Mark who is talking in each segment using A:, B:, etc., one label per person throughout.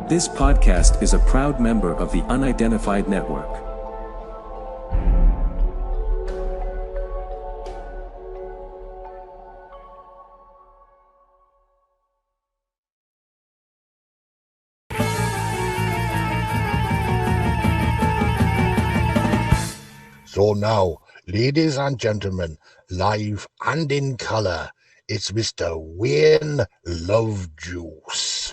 A: This podcast is a proud member of the Unidentified Network.
B: So now, ladies and gentlemen, live and in colour, it's Mr. Wayne Lovejuice.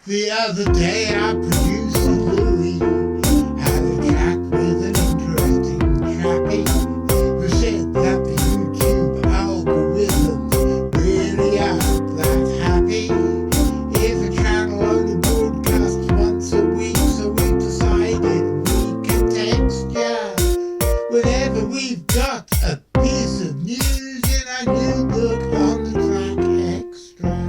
C: The other day our producer Louis had a chat with an interesting chappie who said that the YouTube algorithms really aren't that happy. If a channel only broadcasts once a week, so we've decided we can text ya whenever we've got a piece of news in our new book on the Track Extra.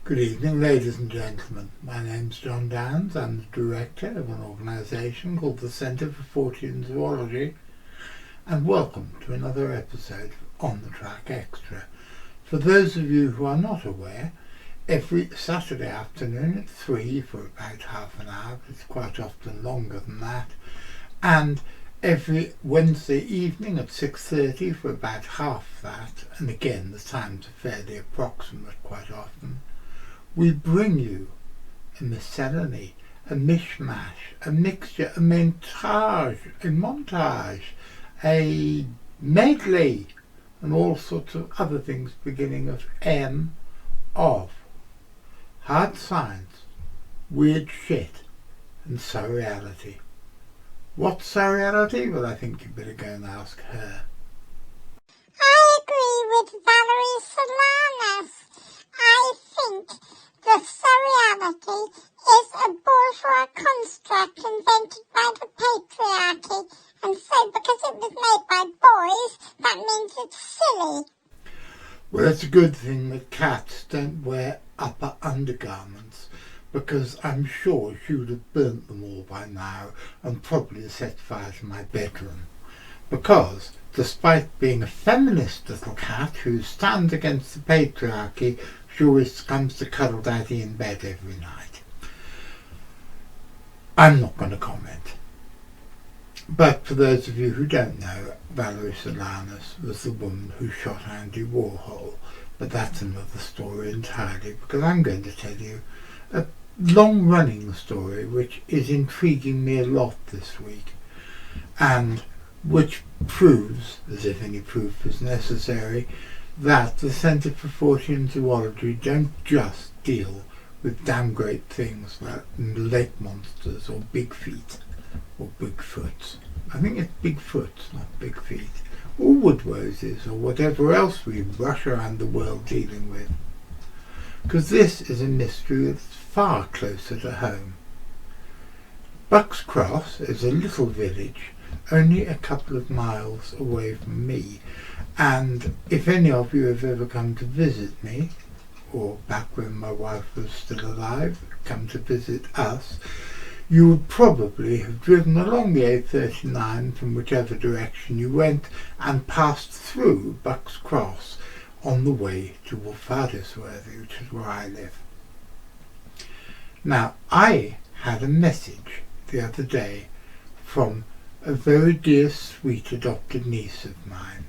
C: Good evening, ladies and gentlemen. My name's John Downs. I'm the director of an organisation called the Centre for Fortean Zoology, and welcome to another episode On the Track Extra. For those of you who are not aware, every Saturday afternoon at 3 for about half an hour, it's quite often longer than that, and every Wednesday evening at 6:30 for about half that, and again the times are fairly approximate quite often, we bring you a miscellany, a mishmash, a mixture, a montage, a medley, and all sorts of other things beginning of M, of hard science, weird shit, and surreality. What's surreality? Well, I think you'd better go and ask her.
D: I agree with Valerie Solanas. I think the surreality is a bourgeois construct invented by the patriarchy, and so because it was made by boys, that means it's silly.
C: Well, it's a good thing that cats don't wear upper undergarments, because I'm sure she would have burnt them all by now and probably set fire to my bedroom. Because, despite being a feminist little cat who stands against the patriarchy, she always comes to cuddle daddy in bed every night. I'm not going to comment. But for those of you who don't know, Valerie Solanas was the woman who shot Andy Warhol. But that's another story entirely, because I'm going to tell you a long-running story which is intriguing me a lot this week, and which proves, as if any proof is necessary, that the Centre for Fortean Zoology don't just deal with damn great things like lake monsters or big feet or Bigfoots. I think it's Bigfoots, not big feet, or wood roses or whatever else we rush around the world dealing with. Because this is a mystery that's far closer to home. Bucks Cross is a little village only a couple of miles away from me, and if any of you have ever come to visit me, or back when my wife was still alive, come to visit us, you would probably have driven along the A39 from whichever direction you went and passed through Bucks Cross on the way to Wolfardisworthy, which is where I live. Now, I had a message the other day from a very dear, sweet adopted niece of mine,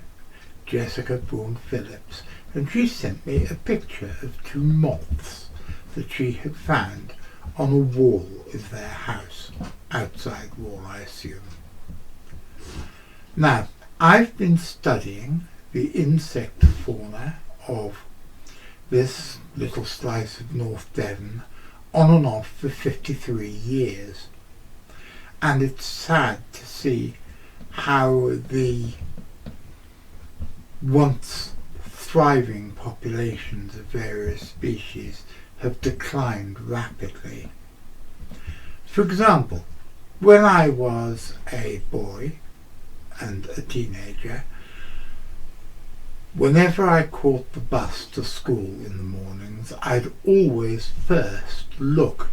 C: Jessica Bourne Phillips, and she sent me a picture of two moths that she had found on a wall of their house, outside wall I assume. Now, I've been studying the insect fauna of this little slice of North Devon on and off for 53 years. And it's sad to see how the once thriving populations of various species have declined rapidly. For example, when I was a boy and a teenager, whenever I caught the bus to school in the mornings, I'd always first look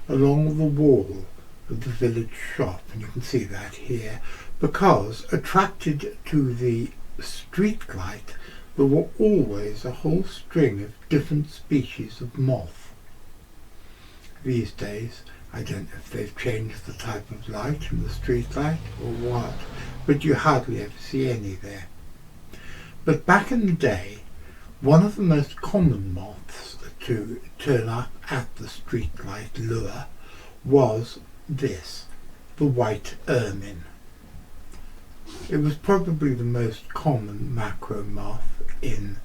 C: along the wall of the village shop, and you can see that here, because attracted to the street light there were always a whole string of different species of moth. These days I don't know if they've changed the type of light in the street light or what, but you hardly ever see any there. But back in the day, one of the most common moths to turn up at the streetlight lure was this, the white ermine. It was probably the most common macro moth in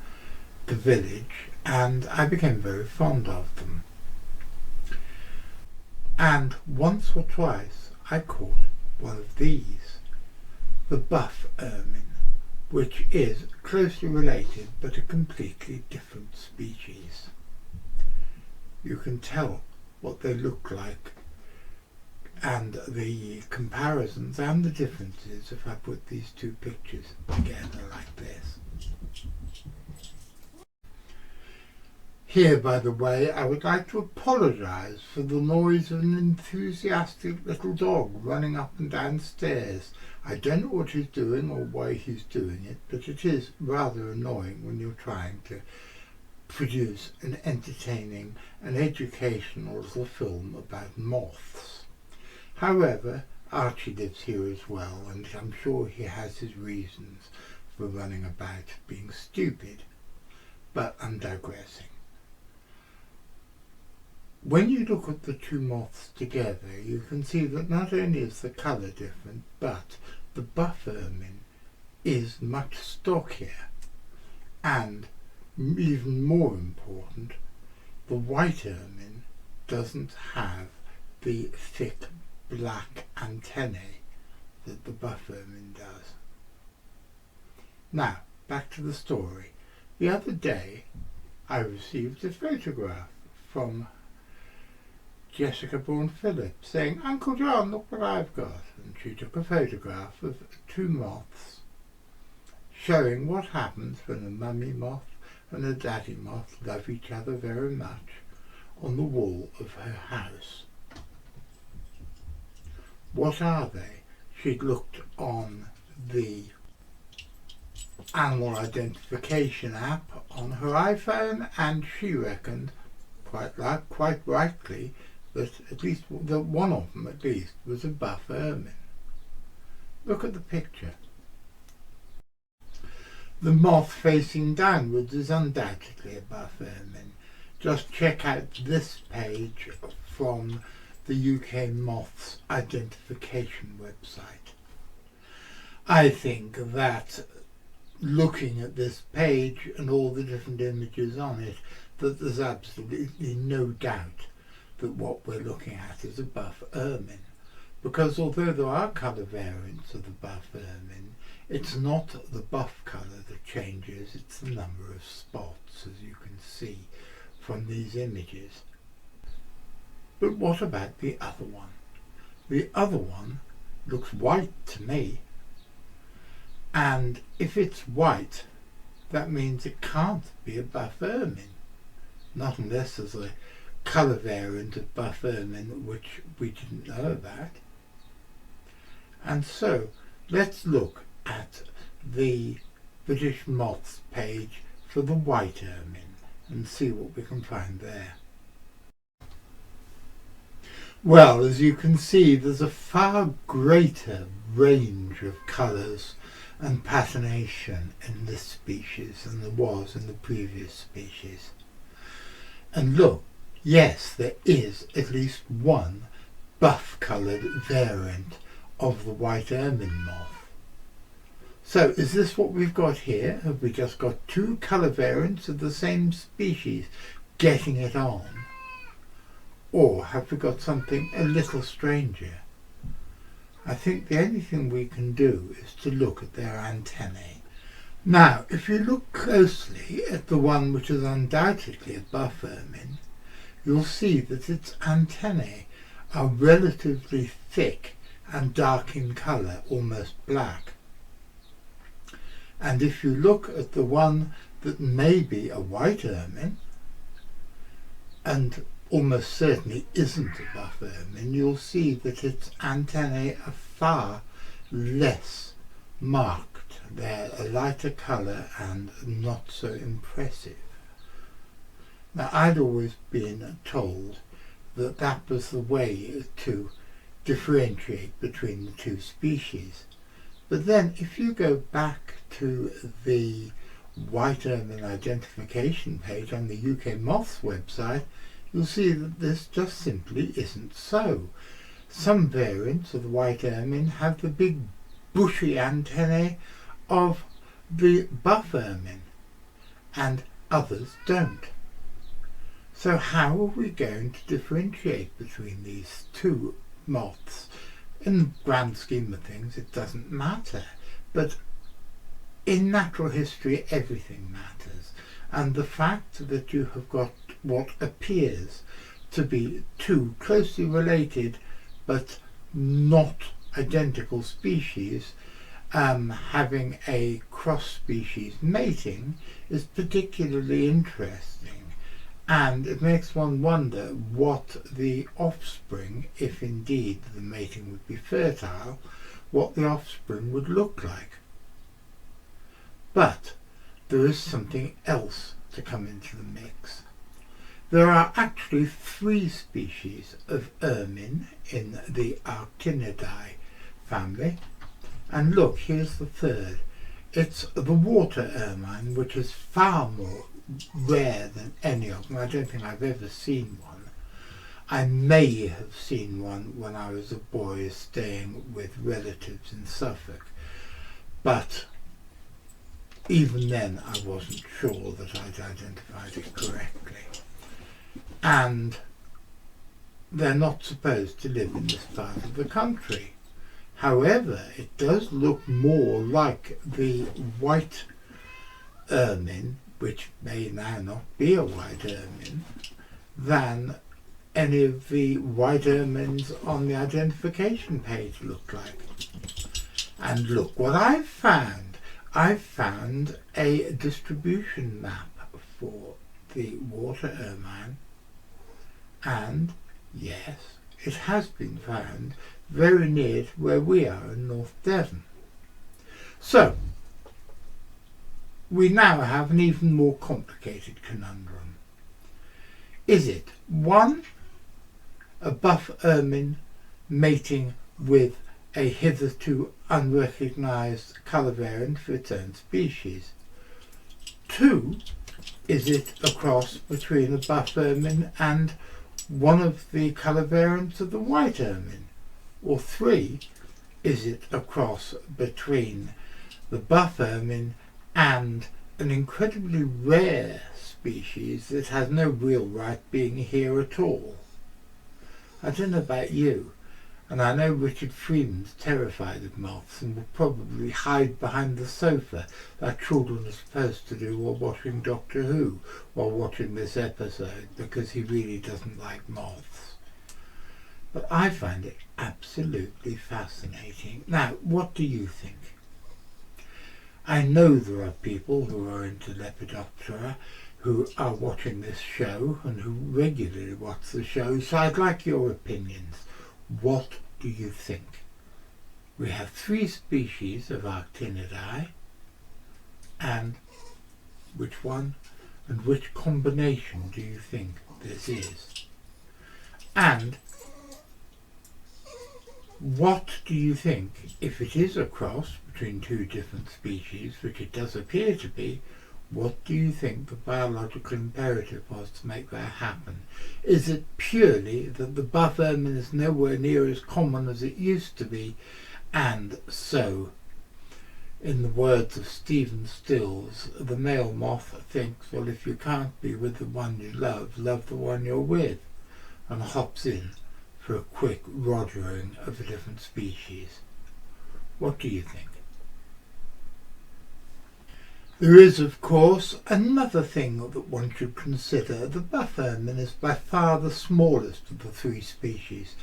C: the village, and I became very fond of them. And once or twice I caught one of these, the buff ermine, which is closely related but a completely different species. You can tell what they look like and the comparisons and the differences if I put these two pictures together like this. Here, by the way, I would like to apologise for the noise of an enthusiastic little dog running up and down stairs. I don't know what he's doing or why he's doing it, but it is rather annoying when you're trying to produce an entertaining and educational little film about moths. However, Archie lives here as well, and I'm sure he has his reasons for running about being stupid, but I'm digressing. When you look at the two moths together, you can see that not only is the colour different, but the buff ermine is much stockier, and even more important, the white ermine doesn't have the thick black antennae that the buff ermine does. Now, back to the story. The other day I received a photograph from Jessica Bourne-Phillips saying, "Uncle John, look what I've got." And she took a photograph of two moths showing what happens when a mummy moth and a daddy moth love each other very much on the wall of her house. What are they? She'd looked on the animal identification app on her iPhone, and she reckoned, quite rightly, that at least one of them at least was a buff ermine. Look at the picture. The moth facing downwards is undoubtedly a buff ermine. Just check out this page from the UK Moths Identification website. I think that looking at this page and all the different images on it, that there's absolutely no doubt that what we're looking at is a buff ermine, because although there are colour variants of the buff ermine, it's not the buff colour that changes, it's the number of spots, as you can see from these images. But what about the other one? The other one looks white to me, and if it's white, that means it can't be a buff ermine, not unless there's a colour variant of buff ermine which we didn't know about. And so let's look at the British Moths page for the white ermine and see what we can find there. Well, as you can see, there's a far greater range of colours and patternation in this species than there was in the previous species. And look, yes, there is at least one buff-coloured variant of the white ermine moth. So is this what we've got here? Have we just got two colour variants of the same species getting it on? Or have we got something a little stranger? I think the only thing we can do is to look at their antennae. Now, if you look closely at the one which is undoubtedly a buff ermine, you'll see that its antennae are relatively thick and dark in colour, almost black. And if you look at the one that may be a white ermine, and almost certainly isn't a buff ermine, you'll see that its antennae are far less marked. They're a lighter colour and not so impressive. Now, I'd always been told that that was the way to differentiate between the two species. But then if you go back to the white ermine identification page on the UK Moths website, you'll see that this just simply isn't so. Some variants of the white ermine have the big bushy antennae of the buff ermine, and others don't. So how are we going to differentiate between these two moths? In the grand scheme of things, it doesn't matter. But in natural history, everything matters. And the fact that you have got what appears to be two closely related but not identical species having a cross-species mating is particularly interesting. And it makes one wonder what the offspring, if indeed the mating would be fertile, what the offspring would look like. But there is something else to come into the mix. There are actually 3 species of ermine in the Arctinidae family. And look, here's the third. It's the water ermine, which is far more rare than any of them. I don't think I've ever seen one. I may have seen one when I was a boy staying with relatives in Suffolk, but even then I wasn't sure that I'd identified it correctly. And they're not supposed to live in this part of the country. However, it does look more like the white ermine, which may now not be a white ermine, than any of the white ermines on the identification page look like. And look what I've found. I've found a distribution map for the water ermine, and yes, it has been found very near to where we are in North Devon. So, we now have an even more complicated conundrum. Is it 1, a buff ermine mating with a hitherto unrecognised colour variant for its own species? 2, is it a cross between a buff ermine and one of the colour variants of the white ermine? Or 3, is it a cross between the buff ermine and an incredibly rare species that has no real right being here at all? I don't know about you, and I know Richard Freeman's terrified of moths and will probably hide behind the sofa like children are supposed to do while watching Doctor Who, while watching this episode, because he really doesn't like moths. But I find it absolutely fascinating. Now, what do you think? I know there are people who are into Lepidoptera who are watching this show and who regularly watch the show, so I'd like your opinions. What do you think? We have 3 species of Arctinidae, and which one and which combination do you think this is? And what do you think, if it is a cross between 2 different species, which it does appear to be, what do you think the biological imperative was to make that happen? Is it purely that the buff ermine is nowhere near as common as it used to be, and so, in the words of Stephen Stills, the male moth thinks, well, if you can't be with the one you love, love the one you're with, and hops in for a quick rogering of a different species? What do you think? There is, of course, another thing that one should consider. The buff ermine is by far the smallest of the 3 species,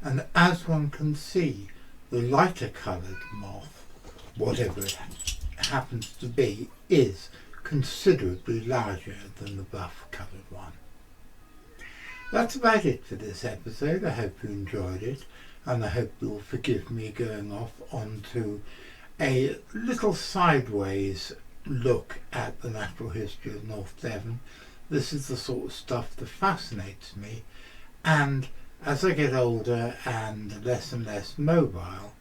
C: and as one can see, the lighter coloured moth, whatever it happens to be, is considerably larger than the buff coloured one. That's about it for this episode. I hope you enjoyed it, and I hope you'll forgive me going off onto a little sideways look at the natural history of North Devon. This is the sort of stuff that fascinates me, and as I get older and less mobile,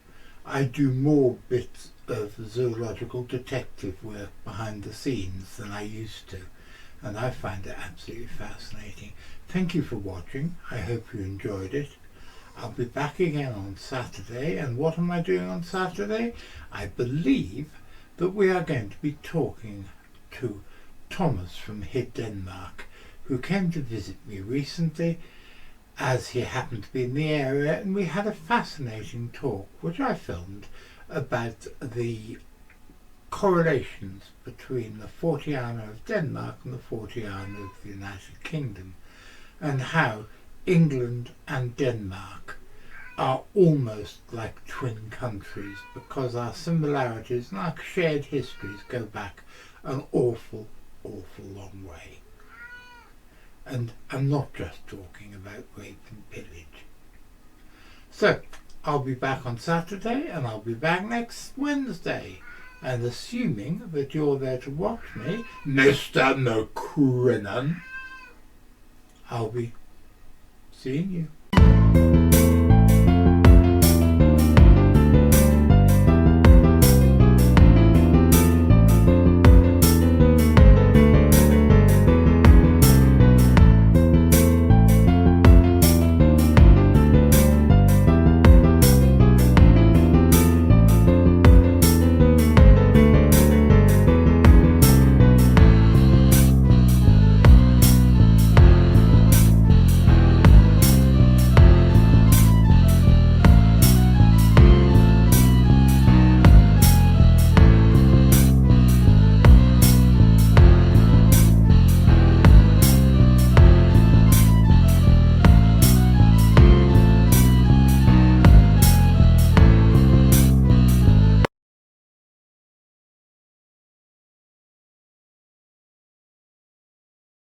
C: I do more bits of zoological detective work behind the scenes than I used to, and I find it absolutely fascinating. Thank you for watching. I hope you enjoyed it. I'll be back again on Saturday, and what am I doing on Saturday? I believe that we are going to be talking to Thomas from Hid, Denmark, who came to visit me recently as he happened to be in the area, and we had a fascinating talk which I filmed about the correlations between the Forteana of Denmark and the Forteana of the United Kingdom, and how England and Denmark are almost like twin countries because our similarities and our shared histories go back an awful long way. And I'm not just talking about rape and pillage. So, I'll be back on Saturday, and I'll be back next Wednesday. And assuming that you're there to watch me, Mr. McCrinnan, I'll be seeing you.